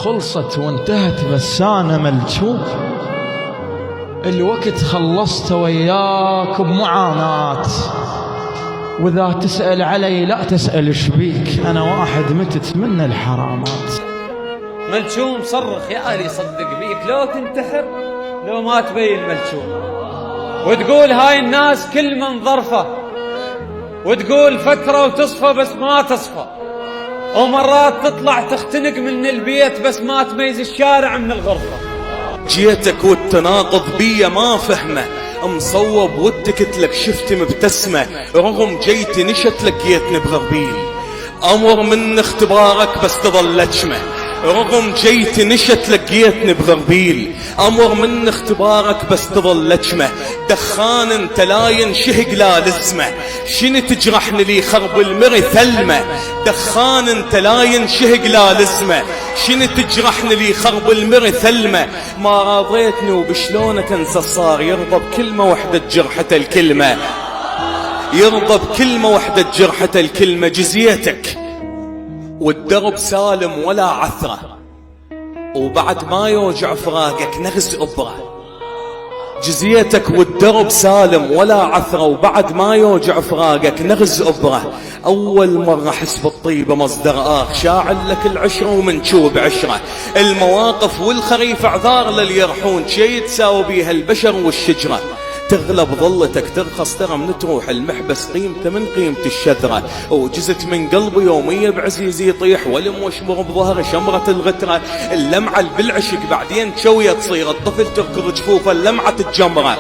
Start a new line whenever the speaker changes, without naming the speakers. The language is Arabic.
خلصت وانتهت بس أنا ملجوم. الوقت خلصت وياك بمعاناة، وإذا تسأل علي لا تسأل إيش بيك، أنا واحد متت من الحرامات.
ملجوم صرخ يا آلي صدق بيك، لو تنتحر لو ما تبين ملجوم، وتقول هاي الناس كل من ظرفه، وتقول فترة وتصفى بس ما تصفى، ومرات تطلع تختنق من البيت بس ما تميز الشارع من الغرفة.
جيتك والتناقض بيا ما فهمه، مصوب ودك لك شفت مبتسمة، رغم جيتي نشت لقيتني بغربيل، أمر من اختبارك بس تظل لجمة، رغم جيتي نشت لقيتني بغربيل، أمر من اختبارك بس تظل لجمة، دخان انت لا ينشهق لا لزمة، شنو تجرحني لي خرب المري ثلمة، دخان انت لا ينشهق لا لزمة، شنو تجرحني لي خرب المري ثلمة، ما راضيتني وبشلونك انسى صار، يرضى بكلمة وحدة جرحة الكلمة، يرضى بكلمة وحدة جرحة الكلمة. جزيتك والدرب سالم ولا عثرة، وبعد ما يوجع فراقك نغز أبرة، جزيتك والدرب سالم ولا عثرة، وبعد ما يوجع فراقك نغز أبرة، أول مرة أحس بالطيبة مصدر آخ، شاعل لك العشرة ومن شوب عشرة، المواقف والخريف اعذار للي يرحون، شي تساوي بيها البشر والشجرة، تغلب ظلتك ترخص ترى من تروح المحبس قيمته من قيمة الشذرة، وجزت من قلبي يومية بعزيزي يطيح، ولم واشمر بظهر شمرة الغترة، اللمعة بالعشق بعدين شوية تصير الطفل تركض جفوفه اللمعة الجمرة.